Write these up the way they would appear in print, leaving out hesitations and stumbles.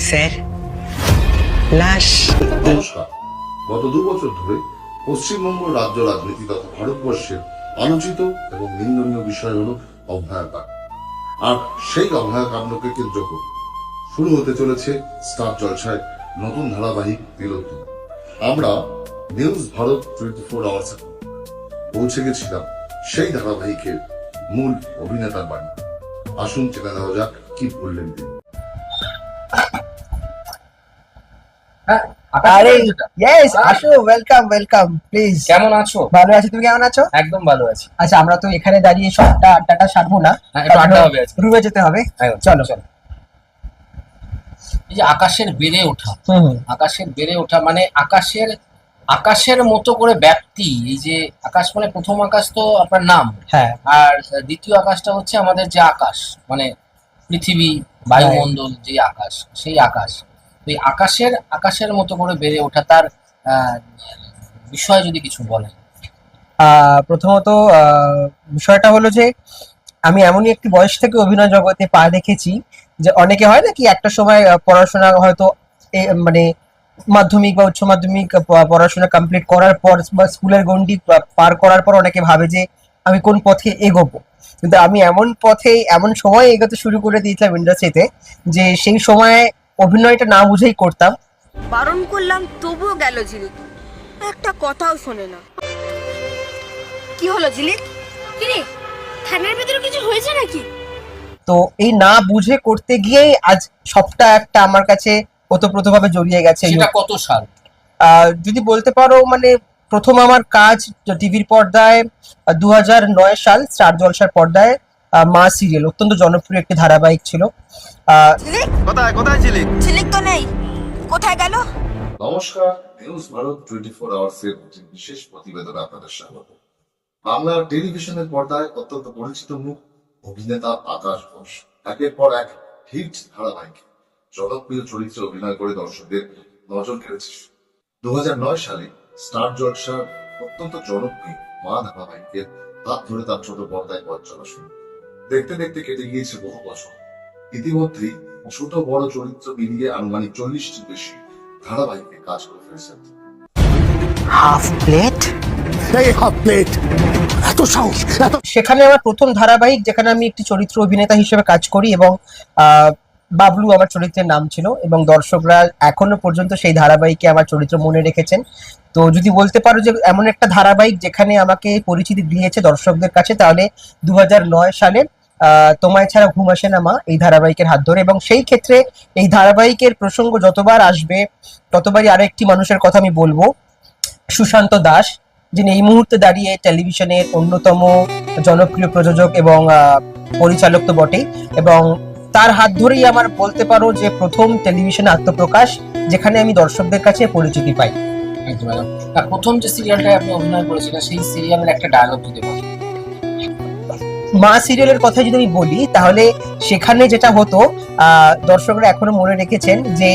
Sir লাশ। নমস্কার। গত 2 বছর ধরে পশ্চিমবঙ্গ রাজ্য রাজনীতি তথা ভারতবর্ষের আলোচিত এবং নিন্দনীয় বিষয় হল অভয়াকাণ্ড। আর সেই অভয়াকাণ্ডকে কেন্দ্র করে শুরু হতে চলেছে স্টার জলসায় নতুন ধারাবাহিক তিলোত্তম। আমরা নিউজ ভারত 24 আওয়ার্স পৌঁছে গেছিলাম সেই ধারাবাহিকের মূল অভিনেতার বাড়ি। আসুন চেনা নেওয়া যাক কি বললেন তিনি। আরে ইয়েস, আসো, ওয়েলকাম ওয়েলকাম প্লিজ। কেমন আছো? ভালো আছি, তুমি কেমন আছো? একদম ভালো আছি। আচ্ছা, আমরা তো এখানে দাঁড়িয়ে সবটা আড্ডাটা সারবো না, একটু আড্ডা হবে আজকে। রুমে যেতে হবে। চলো। এই যে আকাশের বেড়ে ওঠা, হুম। আকাশের বেড়ে ওঠা মানে আকাশের মতো করে ব্যাপ্তি। এই যে আকাশ মানে প্রথম আকাশ তো আপনার নাম, হ্যাঁ, আর দ্বিতীয় আকাশটা হচ্ছে আমাদের যে আকাশ মানে পৃথিবী, বায়ুমণ্ডল, যে আকাশ, সেই আকাশ। এই আকাশের মতো করে বেড়ে ওঠা, তার বিষয়ে যদি কিছু বলেন। প্রথমত বিষয়টা হলো যে আমি এমনই একটি বয়স থেকে অভিনয় জগতে পা রেখেছি যে অনেকে হয় না কি একটা সময় পড়াশোনা হয়তো মানে মাধ্যমিক বা উচ্চ মাধ্যমিক পড়াশোনা কমপ্লিট করার পর বা স্কুলের গণ্ডি পার করার পর অনেকে ভাবে যে আমি কোন পথে এগোবো, কিন্তু আমি এমন পথে এমন সময় এগোতে শুরু করে দিয়েছিলাম ইন্ডাস্ট্রিতে যে সেই সময় অভিনয়টা না বুঝেই করতাম। বারণ করলাম তবুও গেল ঝিলিক, একটা কথাও শোনে না। কি হলো ঝিলিক? কিরে, থানার ভিতরে কিছু হয়েছে নাকি? তো এই না বুঝে করতে গিয়েই আজ সবটা একটা আমার কাছে ওতপ্রোতভাবে জড়িয়ে গেছে। সেটা কত সাল? যদি বলতে পারো মানে প্রথম আমার কাজ টিভির পর্দায় 2009 সাল স্টার জলসার পর্দায় মা সিরিয়াল, অত্যন্ত জনপ্রিয় একটি ধারাবাহিক ছিল। ঝিলিক কোথায় ঝিলিক? ঝিলিক তো নেই, কোথায় গেল? নমস্কার, নিউজ ভারত 24 আওয়ার্স এর একটি বিশেষ প্রতিবেদনে আপনাদের স্বাগত। বাংলার টেলিভিশনের পর্দায় অত্যন্ত পরিচিত মুখ অভিনেতা আকাশ ঘোষ একের পর এক হিট ধারাবাহিক জনপ্রিয় চরিত্রে অভিনয় করে দর্শকদের নজর কেড়েছে। 2009 সালে স্টার জলসার অত্যন্ত জনপ্রিয় মা ধারাবাহিকের হাত ধরে তার ছোট পর্দায় পথ চলা শুরু। দেখতে দেখতে কেটে গিয়েছে বহু বছর। ইতিমধ্যেই ছোট বড় চরিত্র মিলিয়ে আনুমানিক 40টির বেশি ধারাবাহিকে কাজ করে ফেলেছেন। হাফ প্লেট, সেখানে আমার প্রথম ধারাবাহিক যেখানে আমি একটি চরিত্র অভিনেতা হিসেবে কাজ করি এবং বাবলু আমার চরিত্রের নাম ছিল এবং দর্শকরা এখনো পর্যন্ত সেই ধারাবাহিকে আমার চরিত্র মনে রেখেছেন। তো যদি বলতে পারো যে এমন একটা ধারাবাহিক যেখানে আমাকে পরিচিতি দিয়েছে দর্শকদের কাছে, তাহলে 2009 সালে তোমায় ছাড়া ঘুম আসে না মা এই ধারাবাহিকের হাত ধরে। এবং সেই ক্ষেত্রে এই ধারাবাহিকের প্রসঙ্গ যতবার আসবে ততবারই আরেকটি মানুষের কথা আমি বলবো, সুশান্ত দাস, যিনি এই মুহূর্তে দাঁড়িয়ে টেলিভিশনের অন্যতম জনপ্রিয় প্রযোজক এবং পরিচালক তো বটেই, এবং তার হাত ধরেই আমার বলতে পারো যে প্রথম টেলিভিশনে আত্মপ্রকাশ, যেখানে আমি দর্শকদের কাছে পরিচিতি পাই। প্রথম যে সিরিয়ালটায় আপনি অভিনয় করেছিলেন সেই সিরিয়ালের একটা ডায়লগ যদি বলেন। মা সিরিয়ালের কথা যদি আমি বলি তাহলে সেখানে যেটা হতো, দর্শকরা এখনো মনে রেখেছেন যে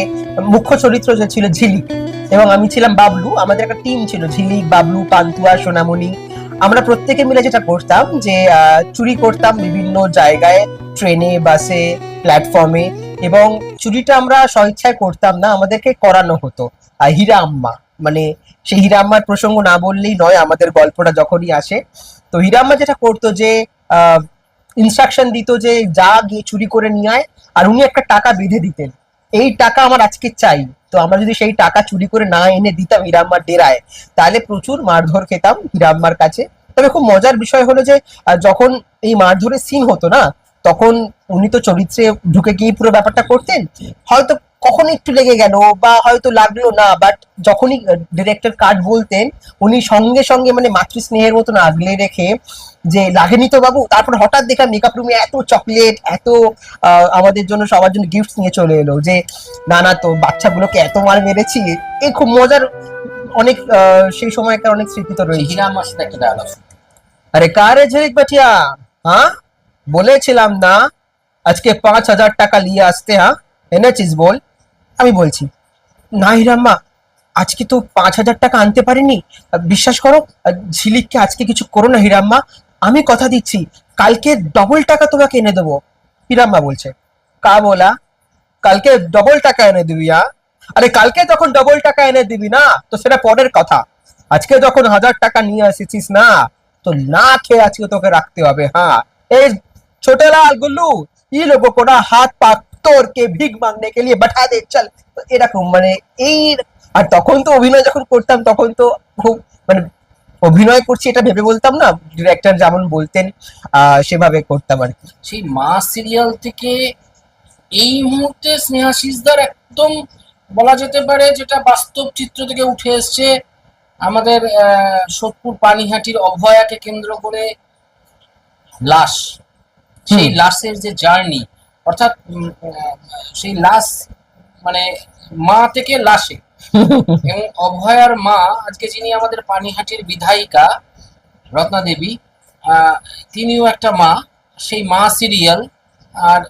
মুখ্য চরিত্র যে ছিল ঝিলিক এবং আমি ছিলাম বাবলু। আমাদের একটা টিম ছিল, ঝিলিক, বাবলু, পান্তুয়া, সোনামণি। আমরা প্রত্যেকে মিলে যেটা করতাম যে চুরি করতাম বিভিন্ন জায়গায়, ট্রেনে, বাসে, প্ল্যাটফর্মে, এবং চুরিটা আমরা স্বেচ্ছায় করতাম না, আমাদেরকে করানো হতো। হীরা আম্মা, মানে সেই হীরা আম্মার প্রসঙ্গ না বললেই নয় আমাদের গল্পটা যখনই আসে। তো হীরা আম্মা যেটা করতো যে ইনস্ট্রাকশন দিত যে যা গিয়ে চুরি করে নিয়ে আয়, আর উনি একটা টাকা বেঁধে দিতেন, এই টাকা আমার আজকে চাই। তো আমরা যদি সেই টাকা চুরি করে না এনে দিতাম হীরাম্মার ডেরায়, তাহলে প্রচুর মারধর খেতাম হীরাম্মার কাছে। তবে খুব মজার বিষয় হলো যে যখন এই মারধরের সিন হতো না, তখন উনি তো চরিত্রে ঢুকে গিয়ে পুরো ব্যাপারটা করতেন। হয়তো কখনো একটু লেগে গেল বা হয়তো লাগলো না, বাট যখনই ডিরেক্টর কাট বলতেন উনি সঙ্গে সঙ্গে মানে মাতৃস্নেহের মতন আগলে রেখে যে লাগেনি তো বাবু, তারপর হঠাৎ দেখলাম মেকআপ রুমে এত চকলেট, এত আমাদের জন্য সবার জন্য গিফট নিয়ে চলে এলো যে না না তো বাচ্চাগুলোকে এত মার মেরেছি। এই খুব মজার অনেক সেই সময়কার অনেক স্মৃতি তো রয়েছে। হীরা আমার সাথে একটা ডায়লগ। আরে কারে ঝিলিক বাটিয়া, হ্যাঁ বলেছিলাম না আজকে 5,000 টাকা নিয়ে আসতে, হ্যাঁ এনেছিস বল? আমি বলছি না হীরাম্মা, আজকে তো 5,000 টাকা আনতে পারিনি, বিশ্বাস করো, ঝিলিককে আজকে কিছু করো না হীরাম্মা, আমি কথা দিচ্ছি কালকে ডবল টাকা তোমাকে এনে দেবো। হীরাম্মা বলছে কা বলা, কালকে ডবল টাকা এনে দিবি। আরে কালকে যখন ডবল টাকা এনে দিবি না, তো সেটা পরের কথা। আজকে যখন 1000 টাকা নিয়ে এসেছিস না, তো না খেয়ে আজকে তোকে রাখতে হবে। হ্যাঁ, এই छोटे लाल गुल्लू, ये लोगों को ना हाथ पाक तोड़ के भीख मांगने के लिए बैठा दे चल। তো এরকম মানে এই, আর তখন তো অভিনয় যখন করতাম তখন তো খুব মানে অভিনয় করছি এটা ভেবে বলতাম না, ডিরেক্টর যেমন বলতেন সেভাবে করতাম আর কি। সেই মা সিরিয়াল থেকে এই মুহূর্তে স্নেহাশিসদার একদম বলা যেতে পারে যেটা বাস্তব চিত্র থেকে উঠে এসছে, আমাদের সোদপুর পানিহাটির অভয়াকে কেন্দ্র করে লাশ, সেই লাশের যে জার্নি, অর্থাৎ সেই লাশ মানে মা থেকে লাশে, এবং অভয়ার মা আজকে যিনি আমাদের পানিহাটির বিধায়িকা রত্না দেবী, তিনিও একটা মা, সেই মা সিরিয়াল আর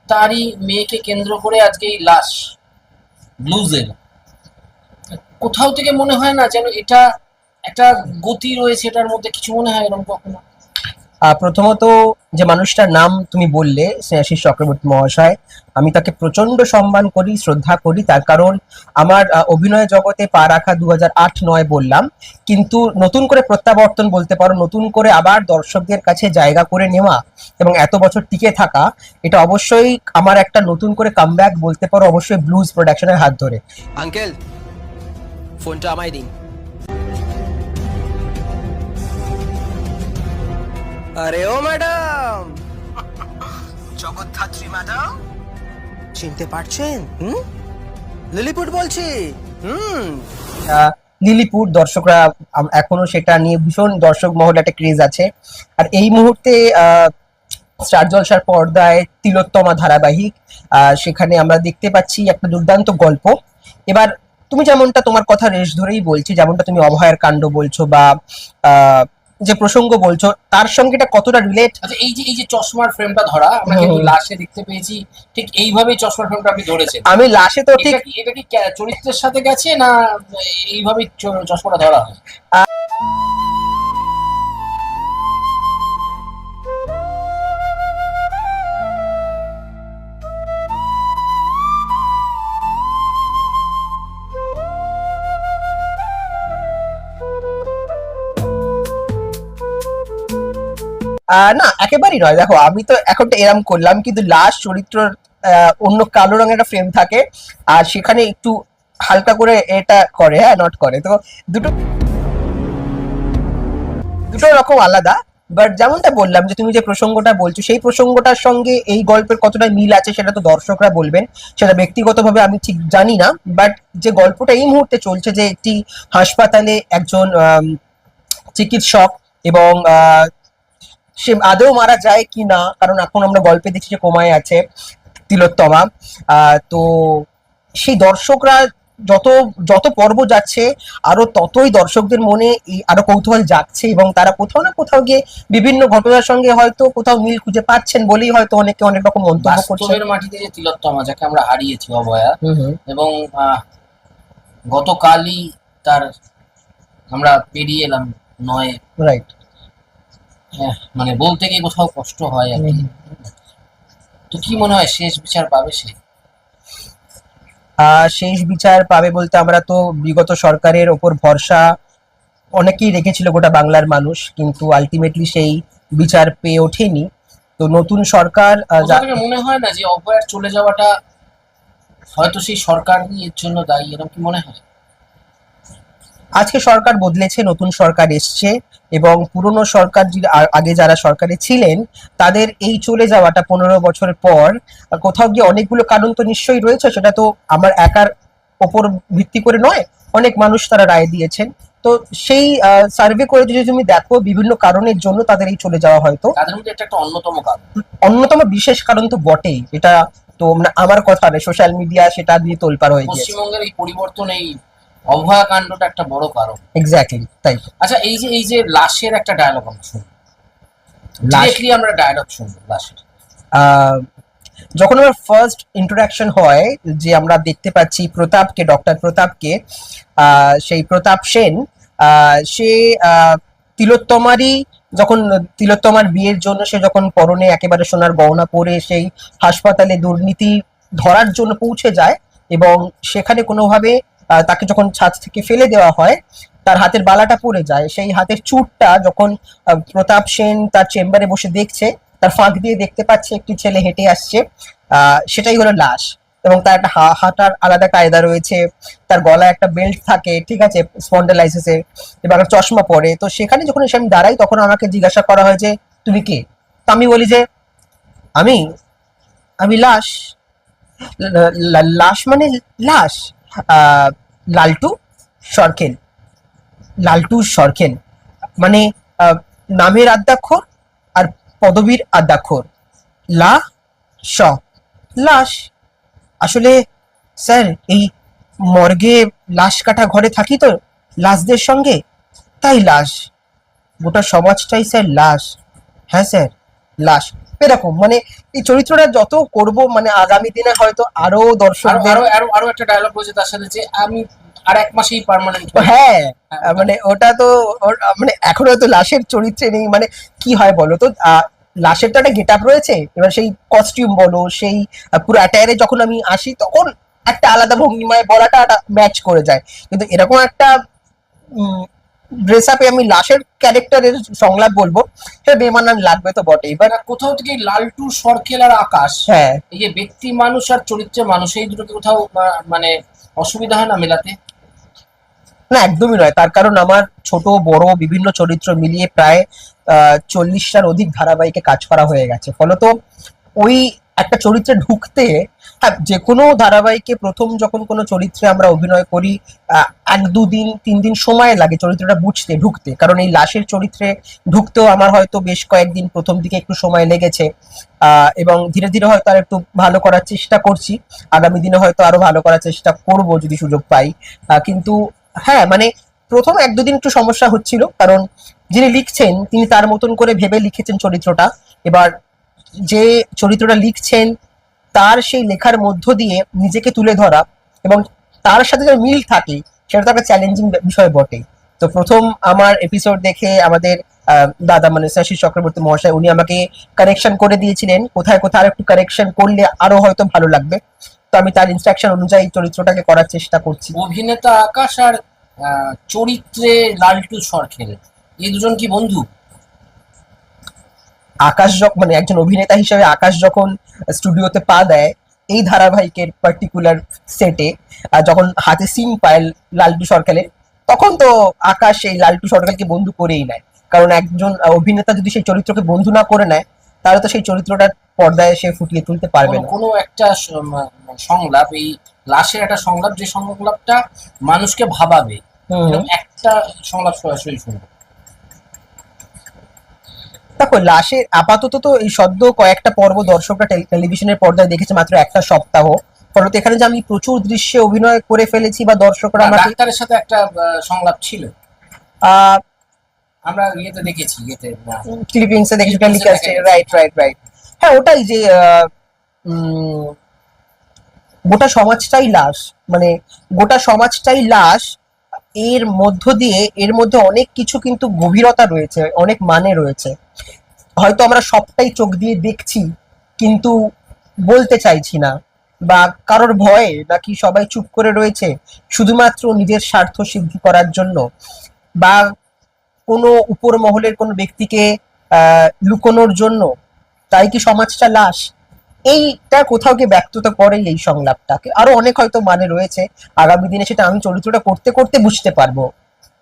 তারই মেয়েকে কেন্দ্র করে আজকে এই লাশ ব্লুজের, কোথাও থেকে মনে হয় না যেন এটা একটা গতি রয়েছে এটার মধ্যে, কিছু মনে হয় এরকম কখনো? প্রথমত যে মানুষটার নাম তুমি বললে স্নেহাশিস চক্রবর্তী মহাশয়, আমি তাকে প্রচন্ড সম্মান করি, শ্রদ্ধা করি। তার কারণ আমার অভিনয় জগতে পা রাখা 2008-9 বললাম, কিন্তু নতুন করে প্রত্যাবর্তন বলতে পারো, নতুন করে আবার দর্শকদের কাছে জায়গা করে নেওয়া এবং এত বছর টিকে থাকা, এটা অবশ্যই আমার একটা নতুন করে কামব্যাক বলতে পারো, অবশ্যই ব্লুজ প্রোডাকশনের হাত ধরে। আঙ্কেল, ফোনটা আমায় দিন। আরে ও ম্যাডাম, জগদ্ধাত্রী ম্যাডাম, চিনতে পারছেন? লিলিপুট বলছি। লিলিপুট দর্শকরা এখনো সেটা নিয়ে ভীষণ দর্শক মহলে একটা ক্রেজ আছে। আর এই মুহূর্তে স্টার জলসার পর্দায় তিলোত্তমা ধারাবাহিক, সেখানে আমরা দেখতে পাচ্ছি একটা দুর্দান্ত গল্প। এবার তুমি যেমনটা তোমার কথা রেশ ধরেই বলছি, যেমনটা তুমি অভয়ার কাণ্ড বলছো বা যে প্রসঙ্গ বলছো, তার সঙ্গে এটা কতটা রিলেট। আচ্ছা, এই যে চশমার ফ্রেমটা ধরা, আমরা কিন্তু লাশে দেখতে পেয়েছি, ঠিক এইভাবেই চশমার ফ্রেমটা আপনি ধরেছেন। আমি লাশে তো ঠিক এটা কি চরিত্রের সাথে গেছে না এইভাবেই চশমাটা ধরা হয়? না, একেবারেই নয়। দেখো, আমি তো এখন এরম করলাম, কিন্তু লাশ চরিত্রর অন্য কালো রঙের একটা ফ্রেম থাকে, আর সেখানে একটু হালকা করে এটা করে, হ্যাঁ, নট করে। তো দুটো রকম আলাদা। বাট যেমনটা বললাম যে তুমি যে প্রসঙ্গটা বলছো, সেই প্রসঙ্গটার সঙ্গে এই গল্পের কতটা মিল আছে সেটা তো দর্শকরা বলবেন, সেটা ব্যক্তিগতভাবে আমি ঠিক জানি না। বাট যে গল্পটা এই মুহূর্তে চলছে, যে একটি হাসপাতালে একজন চিকিৎসক এবং সে আদৌ মারা যায় কি না, কারণ এখন আমরা গল্পে দেখছি যে কোমায় আছে তিলোত্তমা। তো সেই দর্শকরা যত যত পর্ব যাচ্ছে, আরো ততই দর্শকদের মনে আরো কৌতূহল জাগছে, এবং তারা কোথাও না কোথাও গিয়ে বিভিন্ন ঘটনার সঙ্গে হয়তো কোথাও মিল খুঁজে পাচ্ছেন বলেই হয়তো অনেকে অনেক রকম মন্তব্য করছে। বাস্তবের মাটিতে যে তিলোত্তমা, যাকে আমরা হারিয়েছি অভয়া, এবং গতকালই তার আমরা পেরিয়ে এলাম 9, রাইট। মানে বলতে গিয়ে কোথাও কষ্ট হয় আর কি। তো কি মনে হয় শেষ বিচার পাবে সে? শেষ বিচার পাবে বলতে, আমরা তো বিগত সরকারের ওপর ভরসা অনেকেই রেখেছিল গোটা বাংলার মানুষ, কিন্তু আলটিমেটলি সেই বিচার পেয়ে ওঠেনি। তো নতুন সরকার, মনে হয় না যে অভয়ার চলে যাওয়াটা হয়তো সেই সরকারই এর জন্য দায়ী, এরকম কি মনে হয়? আজকে সরকার বদলেছে, নতুন সরকার এসছে, এবং পুরনো সরকার আগে যারা সরকারে ছিলেন তাদের এই চলে যাওয়াটা 15 বছর পর কোথাও গিয়ে অনেকগুলো কারণ তো নিশ্চয়ই রয়েছে, সেটা তো আমার একার ওপর ভিত্তি করে নয়, অনেক মানুষ তারা রায় দিয়েছেন। তো সেই সার্ভে করে যদি তুমি দেখো, বিভিন্ন কারণের জন্য তাদের এই চলে যাওয়া, হয়তো তাদের মধ্যে একটা অন্যতম কারণ, অন্যতম বিশেষ কারণ তো বটেই। এটা তো আমার কথা নয়, সোশ্যাল মিডিয়া সেটা দিয়ে তোলপাড় হয়ে গেছে। পশ্চিমবঙ্গের এই পরিবর্তন, এই অভয়া কাণ্ডটা একটা বড় কারণ। এক্স্যাক্টলি তাই। আচ্ছা, এই যে লাশের একটা ডায়লগ আমরা শুনবো, ডিরেক্টলি আমরা ডায়লগ শুনবো লাশের। যখন আমার ফার্স্ট ইন্টারাকশন হয়, যে আমরা দেখতে পাচ্ছি প্রতাপকে, ডক্টর প্রতাপকে, সেই প্রতাপ সেন, সে তিলোত্তমারই, যখন তিলোত্তমার বিয়ের জন্য সে যখন পরনে একেবারে সোনার গহনা পরে সেই হাসপাতালে দুর্নীতি ধরার জন্য পৌঁছে যায় এবং সেখানে কোনোভাবে তাকে যখন ছাদ থেকে ফেলে দেওয়া হয়, তার হাতের বালাটা পড়ে যায়। সেই হাতের চুটটা যখন প্রতাপ সেন তার চেম্বারে বসে দেখছে, তার ফাঁক দিয়ে দেখতে পাচ্ছে একটি ছেলে হেঁটে আসছে, সেটাই হলো লাশ। এবং তার একটা হাঁটার আলাদা কায়দা রয়েছে, তার গলায় একটা বেল্ট থাকে, ঠিক আছে, স্পন্ডালাইসিসের, এবং একটা চশমা পরে। তো সেখানে যখন এসে আমি দাঁড়াই তখন আমাকে জিজ্ঞাসা করা হয় যে তুমি কে? তো আমি বলি যে আমি আমি লাশ। লাশ মানে লাশ। লালটু সরকেল। লালটু সরকেল মানে নামের আদ্যাক্ষর আর পদবীর আদ্যাক্ষর লা স, লাশ। আসলে স্যার এই মর্গে লাশ কাটা ঘরে থাকি তো লাশদের সঙ্গে, তাই লাশ। গোটা সমাজটাই স্যার লাশ। হ্যাঁ স্যার, লাশ। এরকম মানে এই চরিত্রটা যত করব, মানে আগামী দিনে হয়তো আরো আরো দর্শকদের। আরো আরো আরো একটা ডায়লগ রয়েছে তার সাথে, যে আমি আর 1 মাসেই পার্মানেন্ট। হ্যাঁ, মানে ওটা তো মানে এখনো তো লাশের চরিত্রে নেই। মানে কি হয় বলো তো, লাশের তো একটা গেট আপ রয়েছে, এবার সেই কস্টিউম বলো, সেই পুরো অ্যাটায়ারে যখন আমি আসি তখন একটা আলাদা ভঙ্গিমায় বলাটা ম্যাচ করে যায়। কিন্তু এরকম একটা ড্রেস আপে আমি লাশের ক্যারেক্টারের সংলাপ বলবো, সেটা বেমানান লাগবে তো বটে। এবার না, কোথাও থেকে লালটু সরকেল আর আকাশ, হ্যাঁ, এই যে ব্যক্তি মানুষ আর চরিত্রে মানুষ, এই দুটোকে কোথাও মানে অসুবিধা হয় না মেলাতে? না একদমই নয়। তার কারণ আমার ছোট বড় বিভিন্ন চরিত্র মিলিয়ে প্রায় 40টার অধিক ধারাবাহিকে কাজ করা হয়ে গেছে। ফলত ওই একটা চরিত্রে ঢুকতে, হ্যাঁ, যে কোনো ধারাবাহিকে প্রথম যখন কোনো চরিত্রে আমরা অভিনয় করি 1-2 দিন 3 দিন সময় লাগে চরিত্রটা বুঝতে ঢুকতে। কারণ এই লাশের চরিত্রে ঢুকতেও আমার হয়তো বেশ কয়েকদিন প্রথম দিকে একটু সময় লেগেছে, এবং ধীরে ধীরে হয়তো আর একটু ভালো করার চেষ্টা করছি। আগামী দিনে হয়তো আরো ভালো করার চেষ্টা করব যদি সুযোগ পাই। কিন্তু হ্যাঁ, মানে প্রথম 1-2 দিন একটু সমস্যা হচ্ছিল, কারণ যিনি লিখছেন তিনি তার মতন করে ভেবে লিখেছেন চরিত্রটা। এবার যে চরিত্রটা লিখছেন তার সেই লেখার মধ্য দিয়ে নিজেকে তুলে ধরা এবং তার সাথে যে মিল থাকে, সেটা তো একটা চ্যালেঞ্জিং বিষয় বটে। তো প্রথম আমার এপিসোড দেখে আমাদের দাদা মানে শশী চক্রবর্তী মহাশয়, উনি আমাকে কারেকশন করে দিয়েছিলেন, কোথায় কোথায় আর একটু কারেকশন করলে আরো হয়তো ভালো লাগবে। তো আমি তার ইনস্ট্রাকশন অনুযায়ী চরিত্রটাকে করার চেষ্টা করছি। অভিনেতা আকাশ আর চরিত্রে লালটু সরকেল, এই দুজন কি বন্ধু? আকাশ যখন মানে একজন অভিনেতা হিসেবে আকাশ যখন স্টুডিওতে পা দেয় এই ধারাবাহিকের পার্টিকুলার সেটে, যখন হাতে সিন পায় লালটু সরকারের, তখন তো আকাশ এই লালটু সরকারকে বন্ধু করেই নেয়। কারণ একজন অভিনেতা যদি সেই চরিত্রকে বন্ধু না করে নেয়, তাহলে তো সেই চরিত্রটার পর্দায় সে ফুটিয়ে তুলতে পারবে না। কোনো একটা সংলাপ, এই লাশের একটা সংলাপ, যে সংলাপটা মানুষকে ভাবাবে, এরকম একটা সংলাপ সরাসরি শুনবো। দেখো, লাশের আপাতত তো এই সদ্য কয়েকটা পর্ব দর্শকরা টেলিভিশনের পর্দায় দেখেছে মাত্র একটা সপ্তাহ। ফলত এখানে যে আমি প্রচুর দৃশ্যে অভিনয় করে ফেলেছি বা দর্শকরা আমাকে ডাক্তারের সাথে একটা সংলাপ ছিল, আহ আমরা ইয়েতে দেখেছি, ইয়েতে ক্লিপিংসে দেখেছি, টেলিকাস্টে। Right right right. হ্যাঁ, ওটাই যে গোটা সমাজটাই লাশ, মানে গোটা সমাজটাই লাশ। এর মধ্য দিয়ে এর মধ্যে অনেক কিছু কিন্তু গভীরতা রয়েছে, অনেক মানে রয়েছে। হয়তো আমরা সবটাই চোখ দিয়ে দেখছি কিন্তু বলতে চাইছি না, বা কারোর ভয়ে, নাকি সবাই চুপ করে রয়েছে শুধুমাত্র নিজের স্বার্থ সিদ্ধি করার জন্য, বা কোনো উপর মহলের কোনো ব্যক্তিকে লুকোনোর জন্য। তাই কি সমাজটা লাশ? এইটা কোথাও গিয়ে ব্যক্ততা করে এই সংলাপটাকে। আরো অনেক হয়তো মানে রয়েছে, আগামী দিনে সেটা আমি চরিত্রটা করতে করতে বুঝতে পারবো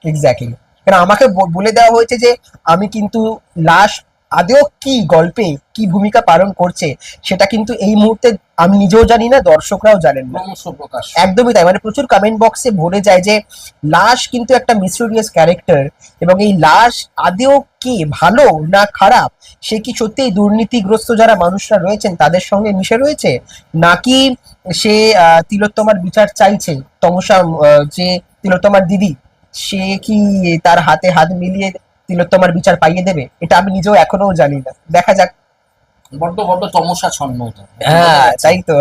এক্স্যাক্টলি। কারণ আমাকে বলে দেওয়া হয়েছে যে আমি কিন্তু লাশ আদেও কি গল্পে কি ভূমিকা পালন করছে সেটা কিন্তু এই মুহূর্তে আমি নিজেও জানি না, দর্শকরাও জানেন না। প্রকাশ একদমই তাই। মানে প্রচুর কমেন্ট বক্সে ভরে যায় যে লাশ কিন্তু একটা মিস্টেরিয়াস ক্যারেক্টার, এবং এই লাশ আদেও কি ভালো না খারাপ, সে কি সত্যি দুর্নীতিগ্রস্ত যারা মানুষরা রয়েছেন তাদের সঙ্গে মিশে রয়েছে, নাকি সে তিলোত্তমার বিচার চাইছে। তমসা যে তিলোত্তমার দিদি, সে কি তার হাতে হাত মিলিয়ে তিলোত্তমার বিচার পাইয়ে দেবে, এটা আমি নিজেও এখনো জানি না। দেখা যাক। বড্ড বড্ড তমসা ছন্ন। হ্যাঁ, তাই তো।